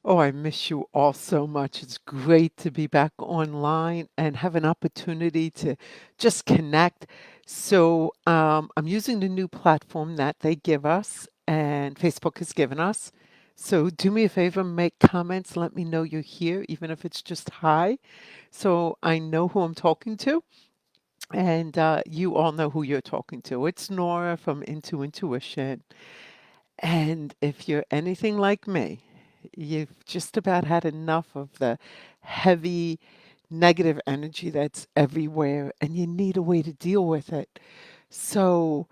Oh, I miss you all so much. It's great to be back online and have an opportunity to just connect. I'm using the new platform that they give us and Facebook has given us. So, do me a favor, make comments, let me know you're here, even if it's just hi, so I know who I'm talking to. And you all know who you're talking to. It's Nora from Into Intuition. And if you're anything like me, you've just about had enough of the heavy negative energy that's everywhere and you need a way to deal with it. So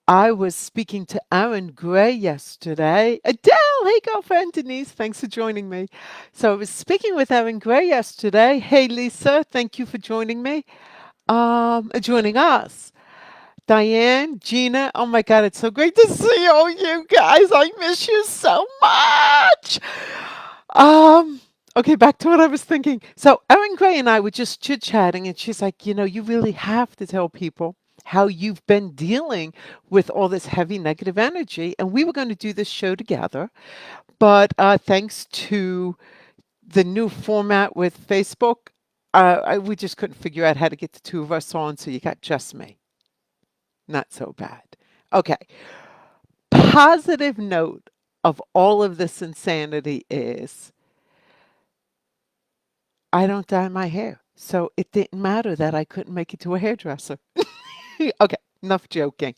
I was speaking to Aaron Gray yesterday. Adele, hey girlfriend Denise, thanks for joining me. So I was speaking with Aaron Gray yesterday. Hey Lisa, thank you for joining me. Joining us. Diane, Gina, oh my God, it's so great to see all you guys. I miss you so much. Um, okay, back to what I was thinking. So Erin Gray and I were just chit-chatting, and she's like, you really have to tell people how you've been dealing with all this heavy negative energy. And we were going to do this show together, but thanks to the new format with Facebook, we just couldn't figure out how to get the two of us on, so you got just me. Not so bad. Okay. Positive note of all of this insanity is I don't dye my hair. So it didn't matter that I couldn't make it to a hairdresser. Okay, enough joking.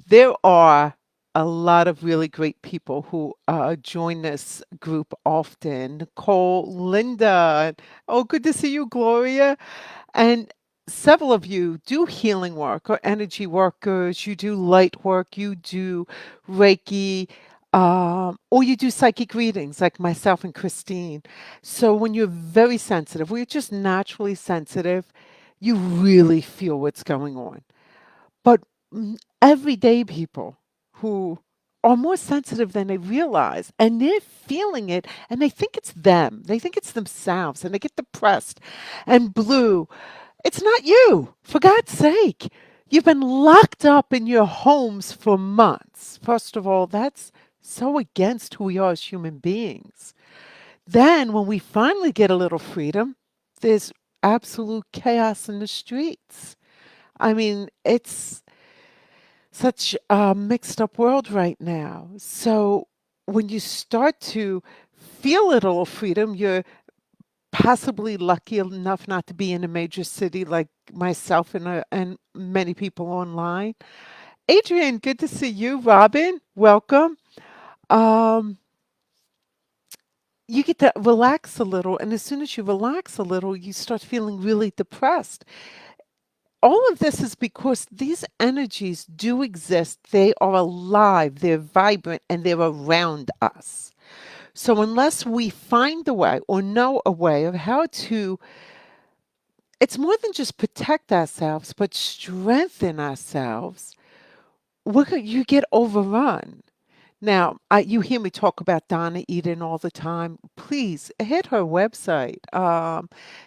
There are a lot of really great people who join this group often. Nicole, Linda, oh, good to see you, Gloria. And several of you do healing work or energy workers, you do light work, you do Reiki, or you do psychic readings like myself and Christine. So when you're very sensitive, we're just naturally sensitive, you really feel what's going on. But everyday people who are more sensitive than they realize, and they're feeling it, and they think it's them. They think it's themselves, and they get depressed and blue. It's not you, for God's sake. You've been locked up in your homes for months. First of all, that's so against who we are as human beings. Then, when we finally get a little freedom, there's absolute chaos in the streets. I mean, it's such a mixed up world right now. So, when you start to feel a little freedom, you're possibly lucky enough not to be in a major city like myself and many people online. Adrian, good to see you. Robin, welcome. Um, you get to relax a little, and as soon as you relax a little, you start feeling really depressed. All of this is because these energies do exist. They are alive, they're vibrant, and they're around us. So, unless we find a way or know a way of how to it's more than just protect ourselves, but strengthen ourselves. You get overrun. Now, you hear me talk about Donna Eden all the time. Please hit her website.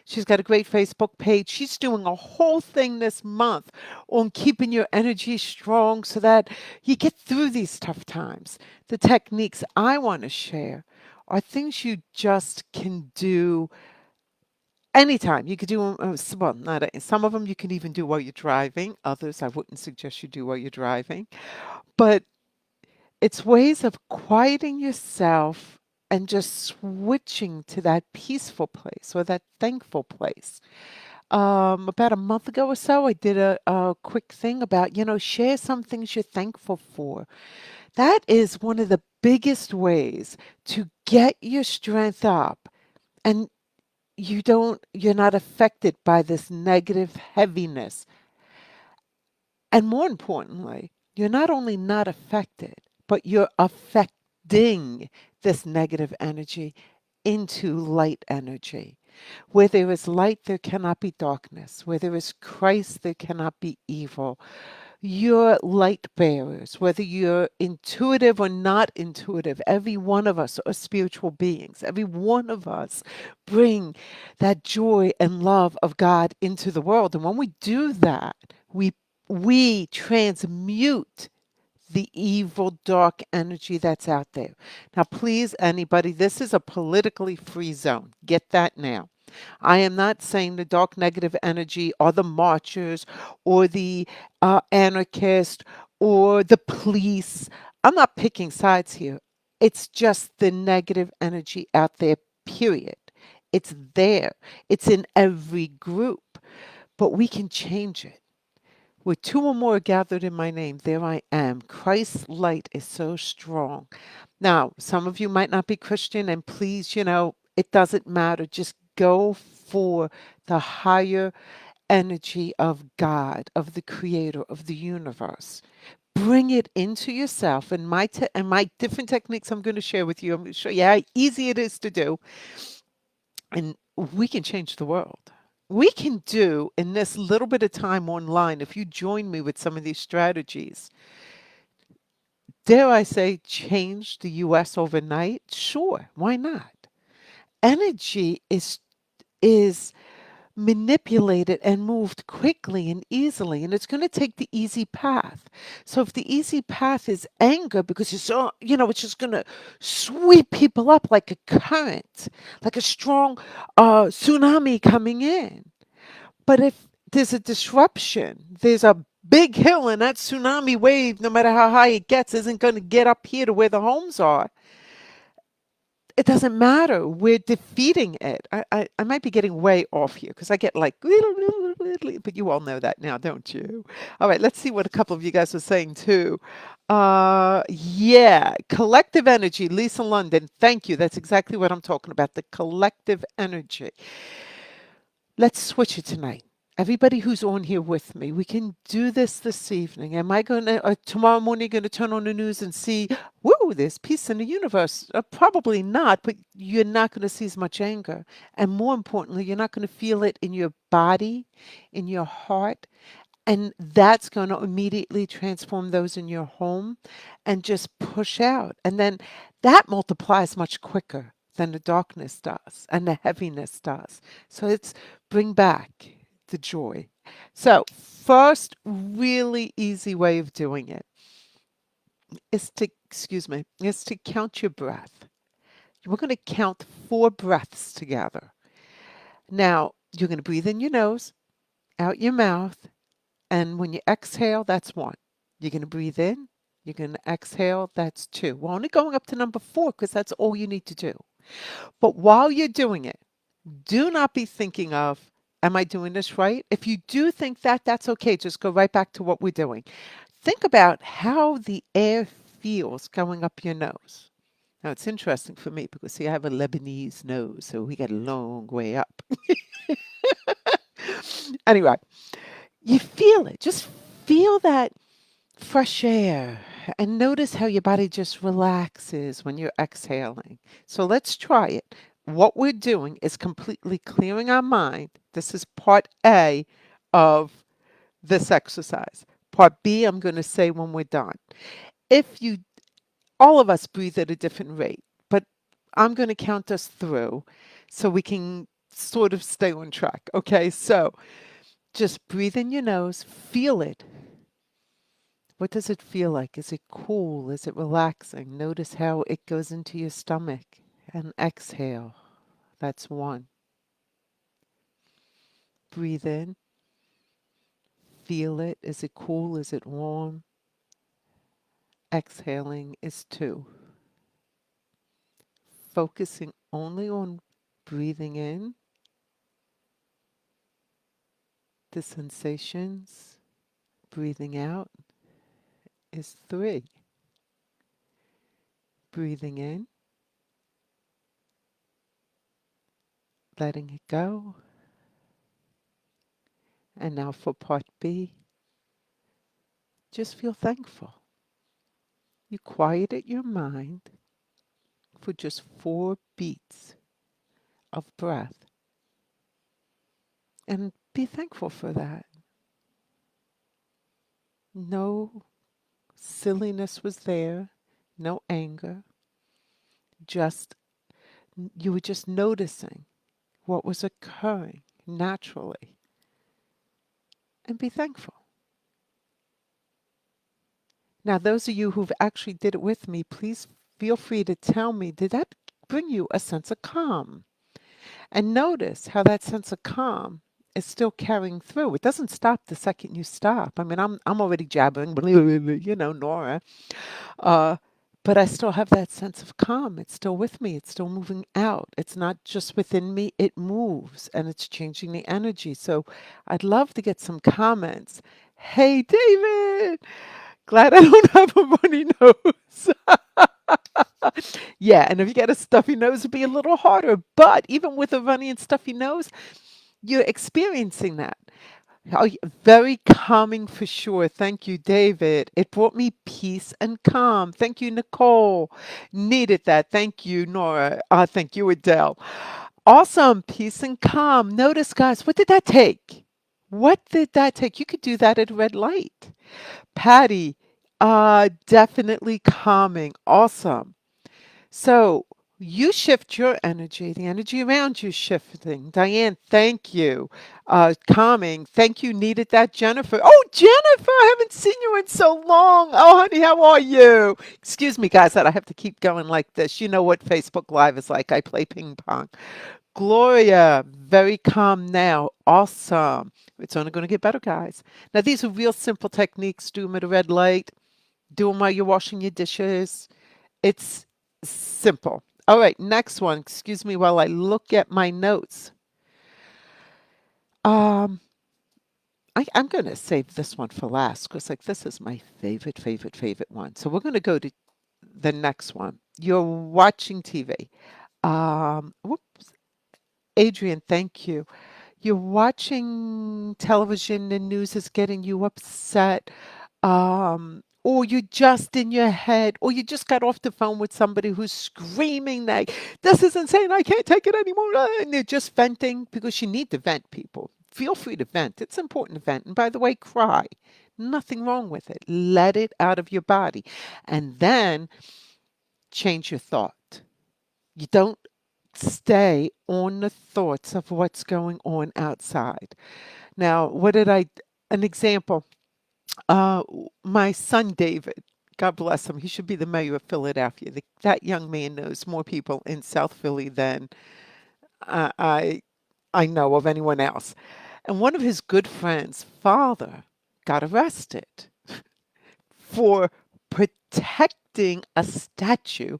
She's got a great Facebook page. She's doing a whole thing this month on keeping your energy strong so that you get through these tough times. The techniques I want to share are things you just can do anytime. You could do 'em, well, not some of them you can even do while you're driving. Others I wouldn't suggest you do while you're driving. But it's ways of quieting yourself and just switching to that peaceful place or that thankful place. About a month ago or so, I did a quick thing about, share some things you're thankful for. That is one of the biggest ways to get your strength up. And you're not affected by this negative heaviness. And more importantly, you're not only not affected, but you're affecting this negative energy into light energy. Where there is light, there cannot be darkness. Where there is Christ, there cannot be evil. You're light bearers, whether you're intuitive or not intuitive. Every one of us are spiritual beings. Every one of us bring that joy and love of God into the world. And when we do that, we transmute the evil, dark energy that's out there. Now, please, anybody, this is a politically free zone. Get that now. I am not saying the dark negative energy or the marchers or the anarchists or the police. I'm not picking sides here. It's just the negative energy out there, period. It's there, it's in every group, but we can change it. Where two or more are gathered in my name, there I am. Christ's light is so strong. Now, some of you might not be Christian, and please, it doesn't matter. Just go for the higher energy of God, of the creator, of the universe. Bring it into yourself. And my different techniques I'm going to share with you, I'm going to show you how easy it is to do. And we can change the world. We can do in this little bit of time online, if you join me with some of these strategies, dare I say, change the US overnight? Sure, why not? Energy is manipulated and moved quickly and easily, and it's going to take the easy path. So if the easy path is anger because it's so, it's just going to sweep people up like a current, like a strong tsunami coming in. But if there's a disruption, there's a big hill, and that tsunami wave, no matter how high it gets, isn't going to get up here to where the homes are. It doesn't matter. We're defeating it. I might be getting way off here because I get like, but you all know that now, don't you? All right, let's see what a couple of you guys are saying too. Yeah, collective energy. Lisa London, thank you. That's exactly what I'm talking about. The collective energy. Let's switch it tonight. Everybody who's on here with me, we can do this evening. Am I going to, tomorrow morning, going to turn on the news and see, woo, there's peace in the universe? Probably not, but you're not going to see as much anger. And more importantly, you're not going to feel it in your body, in your heart. And that's going to immediately transform those in your home and just push out. And then that multiplies much quicker than the darkness does and the heaviness does. So it's bring back the joy. So, first really easy way of doing it is to count your breath. We're going to count 4 breaths together. Now, you're going to breathe in your nose, out your mouth, and when you exhale, that's 1. You're going to breathe in, you're going to exhale, that's 2. We're only going up to number 4 because that's all you need to do. But while you're doing it, do not be thinking of, am I doing this right? If you do think that, that's okay. Just go right back to what we're doing. Think about how the air feels going up your nose. Now, it's interesting for me because, see, I have a Lebanese nose, so we got a long way up. Anyway, you feel it. Just feel that fresh air and notice how your body just relaxes when you're exhaling. So let's try it. What we're doing is completely clearing our mind. This is part A of this exercise. Part B, I'm going to say when we're done. If you, all of us breathe at a different rate, but I'm going to count us through so we can sort of stay on track. Okay, so just breathe in your nose, feel it. What does it feel like? Is it cool? Is it relaxing? Notice how it goes into your stomach. And exhale. That's 1. Breathe in. Feel it. Is it cool? Is it warm? Exhaling is 2. Focusing only on breathing in, the sensations. Breathing out is 3. Breathing in, letting it go. And now for part B, just feel thankful. You quieted your mind for just 4 beats of breath and be thankful for that. No silliness was there, no anger, just you were just noticing what was occurring naturally and be thankful. Now, those of you who've actually did it with me, please feel free to tell me, did that bring you a sense of calm? And notice how that sense of calm is still carrying through. It doesn't stop the second you stop. I mean, I'm already jabbering, Nora. Uh, but I still have that sense of calm. It's still with me. It's still moving out. It's not just within me. It moves and it's changing the energy. So I'd love to get some comments. Hey, David, glad I don't have a runny nose. Yeah, and if you get a stuffy nose, it'd be a little harder. But even with a runny and stuffy nose, you're experiencing that. Oh, very calming for sure. Thank you, David. It brought me peace and calm. Thank you, Nicole. Needed that. Thank you, Nora. Thank you, Adele. Awesome. Peace and calm. Notice, guys, what did that take? What did that take? You could do that at red light. Patty, definitely calming. Awesome. So you shift your energy, the energy around you shifting. Diane, thank you. Calming, thank you. Needed that, Jennifer. Oh, Jennifer, I haven't seen you in so long. Oh, honey, how are you? Excuse me, guys, that I have to keep going like this. You know what Facebook Live is like. I play ping pong. Gloria, very calm now. Awesome. It's only going to get better, guys. Now, these are real simple techniques. Do them at a red light. Do them while you're washing your dishes. It's simple. All right, next one. Excuse me while I look at my notes. Um, I'm going to save this one for last because, like, this is my favorite, favorite, favorite one. So we're going to go to the next one. You're watching TV. Whoops. Adrian, thank you. You're watching television, the news is getting you upset, or you're just in your head, or you just got off the phone with somebody who's screaming like, this is insane, I can't take it anymore, and they're just venting because you need to vent, people. Feel free to vent. It's important to vent. And by the way, cry. Nothing wrong with it. Let it out of your body. And then change your thought. You don't stay on the thoughts of what's going on outside. Now, an example, uh, my son David, God bless him, he should be the mayor of Philadelphia. That young man knows more people in South Philly than I, I, I know of anyone else. And one of his good friends' father got arrested for protecting a statue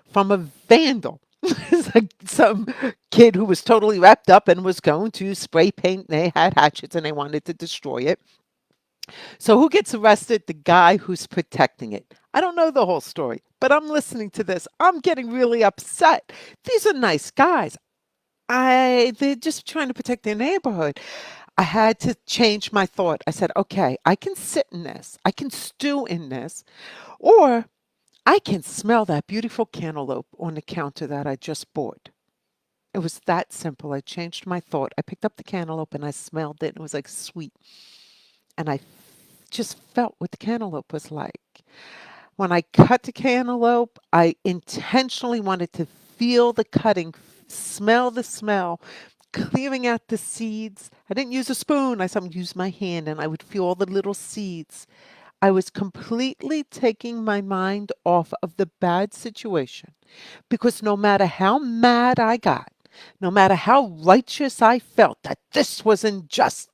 from a vandal. It's like some kid who was totally wrapped up and was going to spray paint. They had hatchets and they wanted to destroy it. So who gets arrested? The guy who's protecting it. I don't know the whole story, but I'm listening to this. I'm getting really upset. These are nice guys. They're just trying to protect their neighborhood. I had to change my thought. I said, okay, I can sit in this. I can stew in this, or I can smell that beautiful cantaloupe on the counter that I just bought. It was that simple. I changed my thought. I picked up the cantaloupe and I smelled it. And it was like sweet. And I just felt what the cantaloupe was like. When I cut the cantaloupe, I intentionally wanted to feel the cutting, smell the smell, clearing out the seeds. I didn't use a spoon. I sometimes used my hand and I would feel all the little seeds. I was completely taking my mind off of the bad situation because no matter how mad I got, no matter how righteous I felt that this was injustice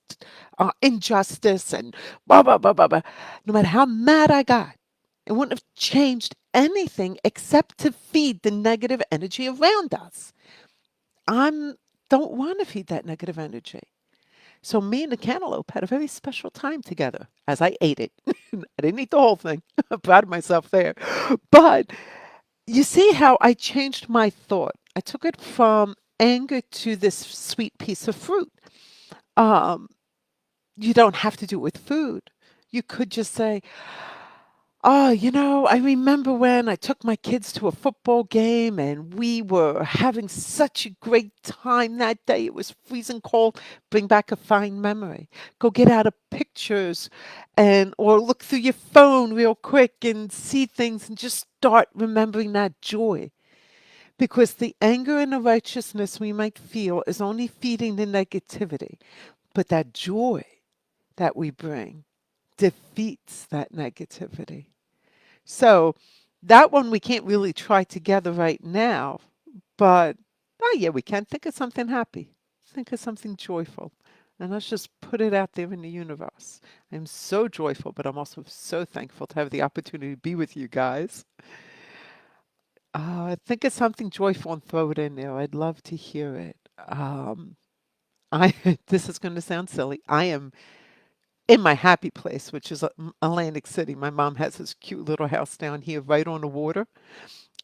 and blah, blah, blah, blah, blah, no matter how mad I got, it wouldn't have changed anything except to feed the negative energy around us. I don't want to feed that negative energy. So me and the cantaloupe had a very special time together as I ate it. I didn't eat the whole thing. I'm proud of myself there. But you see how I changed my thought. I took it from anger to this sweet piece of fruit. Um, you don't have to do it with food. You could just say, oh, I remember when I took my kids to a football game and we were having such a great time that day. It was freezing cold. Bring back a fine memory. Go get out pictures or look through your phone real quick and see things and just start remembering that joy. Because the anger and the righteousness we might feel is only feeding the negativity. But that joy that we bring defeats that negativity. So that one we can't really try together right now, but oh yeah, we can think of something happy. Think of something joyful. And let's just put it out there in the universe. I'm so joyful, but I'm also so thankful to have the opportunity to be with you guys. Think of something joyful and throw it in there. I'd love to hear it. I this is going to sound silly. I am in my happy place, which is Atlantic City. My mom has this cute little house down here right on the water.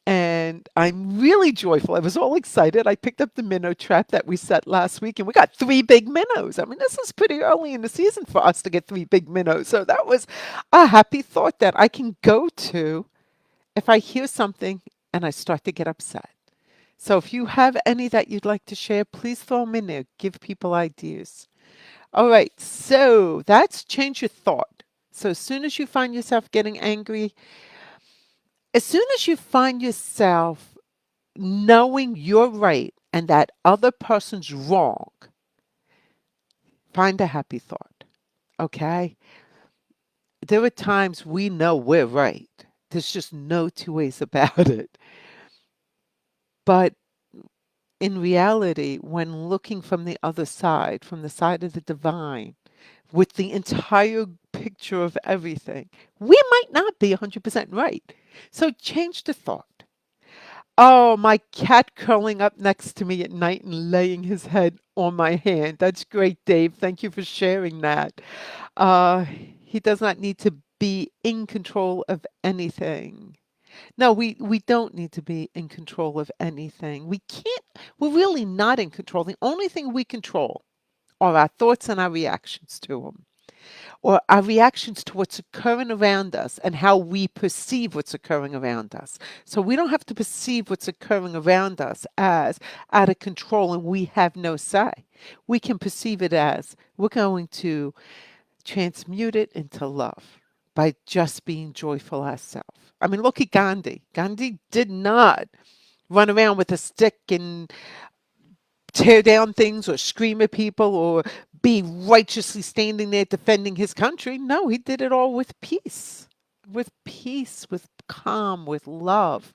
And I'm really joyful. I was all excited. I picked up the minnow trap that we set last week, and we got three big minnows. I mean, this is pretty early in the season for us to get three big minnows. So that was a happy thought that I can go to if I hear something and I start to get upset. So if you have any that you'd like to share, please throw them in there. Give people ideas. All right, so that's change your thought. So as soon as you find yourself getting angry, as soon as you find yourself knowing you're right and that other person's wrong, find a happy thought. Okay? There are times we know we're right. There's just no two ways about it. But in reality, when looking from the other side, from the side of the divine, with the entire picture of everything, we might not be 100% right. So change the thought. Oh, my cat curling up next to me at night and laying his head on my hand. That's great, Dave. Thank you for sharing that. Uh, he does not need to be in control of anything. No, we don't need to be in control of anything. We can't, we're really not in control. The only thing we control are our thoughts and our reactions to them, or our reactions to what's occurring around us and how we perceive what's occurring around us. So we don't have to perceive what's occurring around us as out of control and we have no say. We can perceive it as we're going to transmute it into love by just being joyful ourselves. I mean, look at Gandhi. Gandhi did not run around with a stick and tear down things or scream at people or be righteously standing there defending his country. No, he did it all with peace, with calm, with love.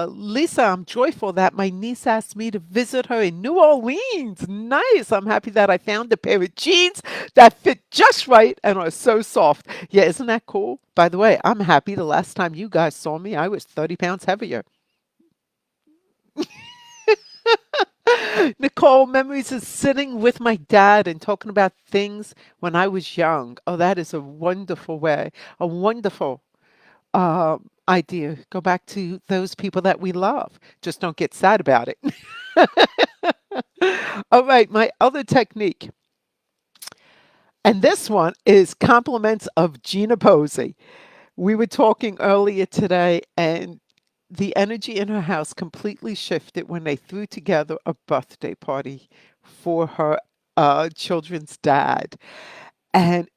Lisa, I'm joyful that my niece asked me to visit her in New Orleans. Nice. I'm happy that I found a pair of jeans that fit just right and are so soft. Yeah, isn't that cool? By the way, I'm happy the last time you guys saw me, I was 30 pounds heavier. Nicole, memories of sitting with my dad and talking about things when I was young. Oh, that is a wonderful way, a wonderful idea. Go back to those people that we love. Just don't get sad about it. All right, my other technique, and this one is compliments of Gina Posey. We were talking earlier today, and the energy in her house completely shifted when they threw together a birthday party for her children's dad. And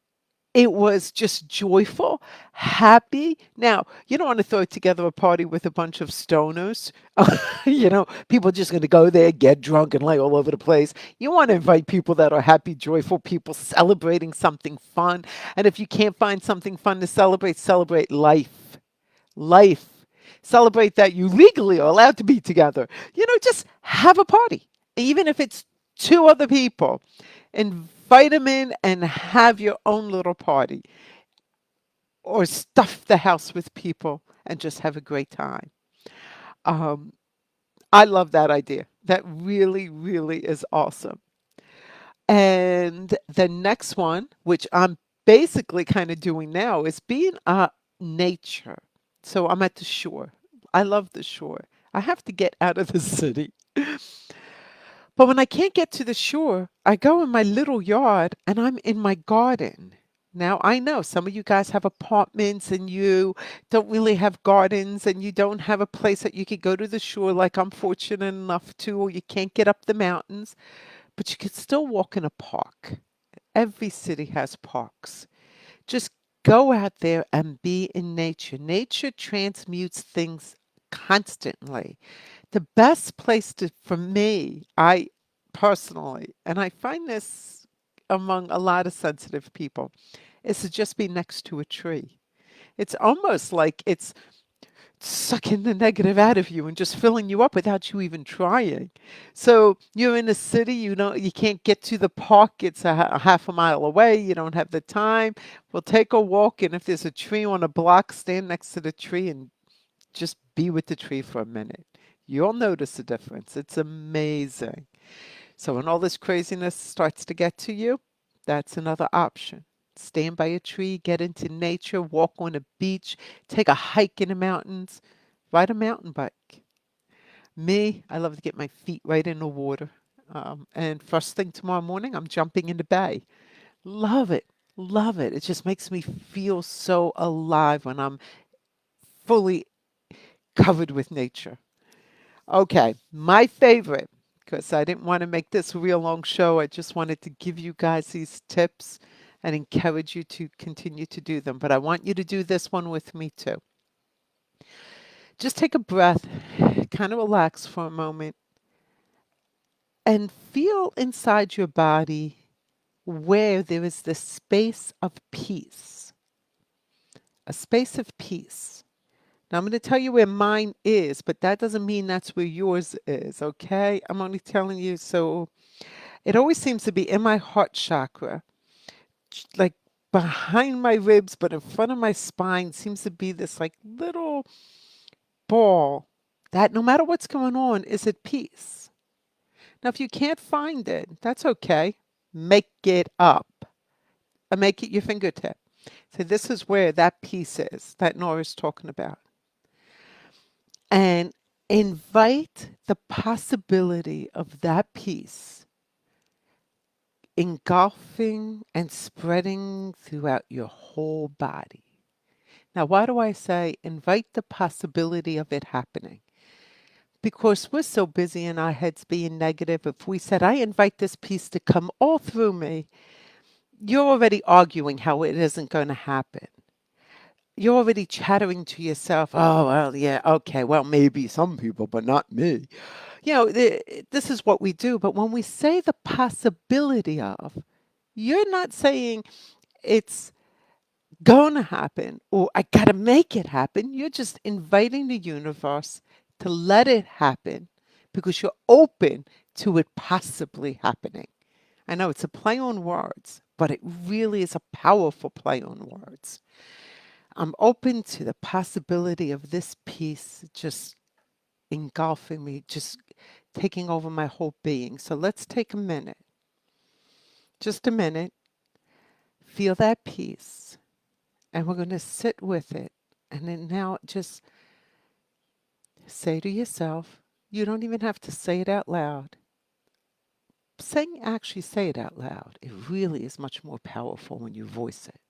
it was just joyful, happy. Now, you don't want to throw together a party with a bunch of stoners. People just going to go there, get drunk, and lay all over the place. You want to invite people that are happy, joyful people celebrating something fun. And if you can't find something fun to celebrate, celebrate life. Life. Celebrate that you legally are allowed to be together. Just have a party, even if it's two other people. Invite them in and have your own little party, or stuff the house with people and just have a great time. Um, I love that idea. That really, really is awesome. And the next one, which I'm basically kind of doing now, is being nature. So I'm at the shore. I love the shore. I have to get out of the city. But when I can't get to the shore, I go in my little yard and I'm in my garden. Now, I know some of you guys have apartments and you don't really have gardens and you don't have a place that you could go to the shore like I'm fortunate enough to, or you can't get up the mountains, but you can still walk in a park. Every city has parks. Just go out there and be in nature. Nature transmutes things constantly. The best place for me, I personally, and I find this among a lot of sensitive people, is to just be next to a tree. It's almost like it's sucking the negative out of you and just filling you up without you even trying. So you're in a city, you can't get to the park. It's a half a mile away. You don't have the time. Well, take a walk, and if there's a tree on a block, stand next to the tree and just be with the tree for a minute. You'll notice a difference. It's amazing. So when all this craziness starts to get to you, that's another option. Stand by a tree, get into nature, walk on a beach, take a hike in the mountains, ride a mountain bike. Me, I love to get my feet right in the water. And first thing tomorrow morning, I'm jumping in the bay. Love it. Love it. It just makes me feel so alive when I'm fully covered with nature. Okay, my favorite, because I didn't want to make this a real long show. I just wanted to give you guys these tips and encourage you to continue to do them. But I want you to do this one with me too. Just take a breath, kind of relax for a moment, and feel inside your body where there is this space of peace, a space of peace. Now, I'm going to tell you where mine is, but that doesn't mean that's where yours is, okay? I'm only telling you so. It always seems to be in my heart chakra, like behind my ribs, but in front of my spine seems to be this like little ball that no matter what's going on is at peace. Now, if you can't find it, that's okay. Make it up and make it your fingertip. So this is where that peace is that Nora's talking about. And invite the possibility of that peace engulfing and spreading throughout your whole body. Now, why do I say invite the possibility of it happening? Because we're so busy in our heads being negative. If we said, I invite this peace to come all through me, you're already arguing how it isn't going to happen. You're already chattering to yourself, oh, well, yeah, okay, well, maybe some people, but not me. This is what we do. But when we say the possibility of, you're not saying it's going to happen or I got to make it happen. You're just inviting the universe to let it happen because you're open to it possibly happening. I know it's a play on words, but it really is a powerful play on words. I'm open to the possibility of this piece just engulfing me, just taking over my whole being. So let's take a minute, just a minute, feel that peace, and we're going to sit with it. And then now just say to yourself, you don't even have to say it out loud. Actually say it out loud. It really is much more powerful when you voice it.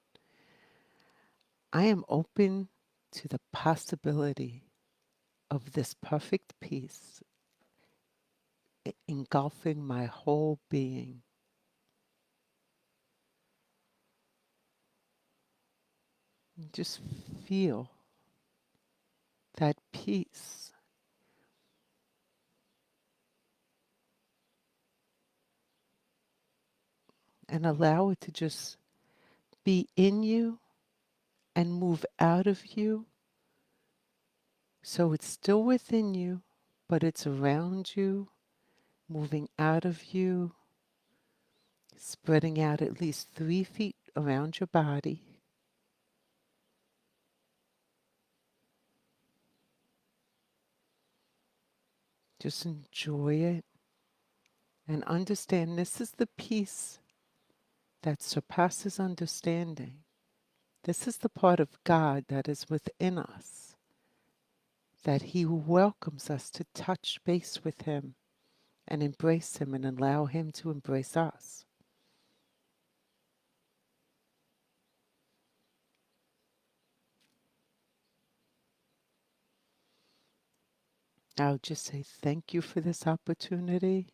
I am open to the possibility of this perfect peace engulfing my whole being. Just feel that peace and allow it to just be in you and move out of you. So it's still within you, but it's around you, moving out of you, spreading out at least 3 feet around your body. Just enjoy it and understand this is the peace that surpasses understanding. This is the part of God that is within us, that He welcomes us to touch base with Him and embrace Him and allow Him to embrace us. I'll just say thank you for this opportunity.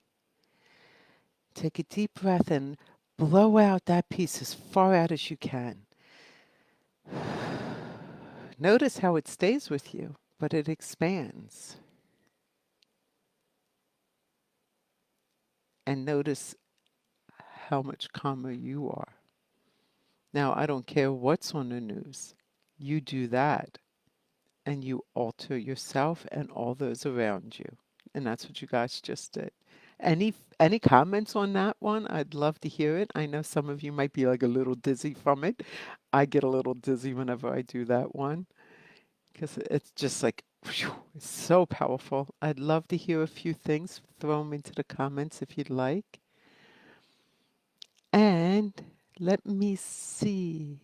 Take a deep breath and blow out that piece as far out as you can. Notice how it stays with you, but it expands. And notice how much calmer you are. Now, I don't care what's on the news. You do that and you alter yourself and all those around you. And that's what you guys just did. Any comments on that one? I'd love to hear it. I know some of you might be like a little dizzy from it. I get a little dizzy whenever I do that one because it's just like whew, it's so powerful. I'd love to hear a few things. Throw them into the comments if you'd like. And let me see.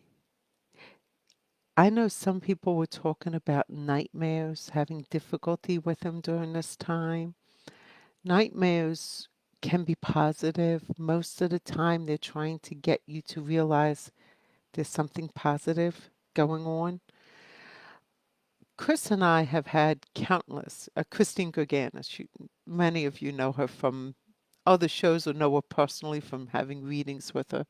I know some people were talking about nightmares, having difficulty with them during this time. Nightmares can be positive. Most of the time, they're trying to get you to realize there's something positive going on. Chris and I have had countless, Christine Gerganis, many of you know her from other shows or know her personally from having readings with her.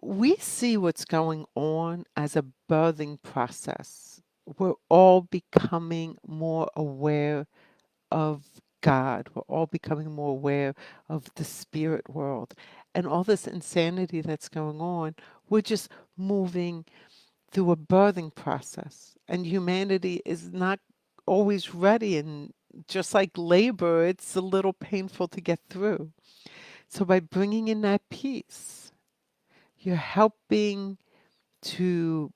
We see what's going on as a birthing process. We're all becoming more aware of God. We're all becoming more aware of the spirit world. And all this insanity that's going on, we're just moving through a birthing process. And humanity is not always ready. And just like labor, it's a little painful to get through. So by bringing in that peace, you're helping to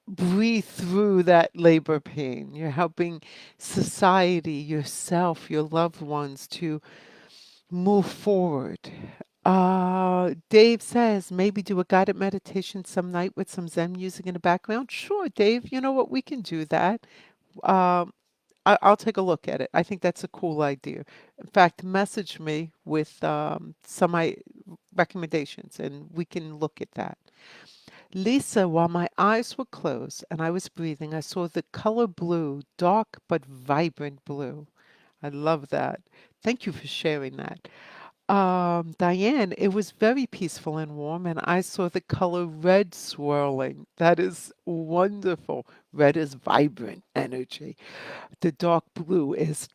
breathe through that labor pain. You're helping society, yourself, your loved ones to move forward. Dave says maybe do a guided meditation some night with some Zen music in the background. Sure, Dave, you know what? We can do that. Um, I'll take a look at it. I think that's a cool idea. In fact, message me with recommendations and we can look at that. Lisa, while my eyes were closed and I was breathing, I saw the color blue, dark but vibrant blue. I love that. Thank you for sharing that. Diane, it was very peaceful and warm, and I saw the color red swirling. That is wonderful. Red is vibrant energy. The dark blue is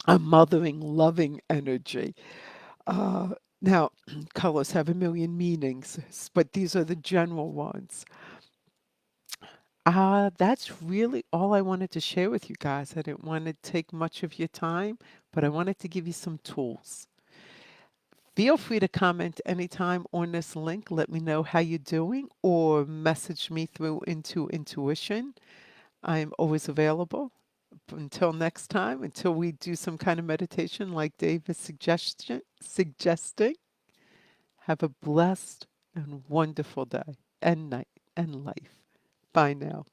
a mothering, loving energy. Uh, Now, colors have a million meanings, but these are the general ones. That's really all I wanted to share with you guys. I didn't want to take much of your time, but I wanted to give you some tools. Feel free to comment anytime on this link. Let me know how you're doing or message me through into intuition. I'm always available. Until next time, until we do some kind of meditation like Dave is suggesting, have a blessed and wonderful day and night and life. Bye now.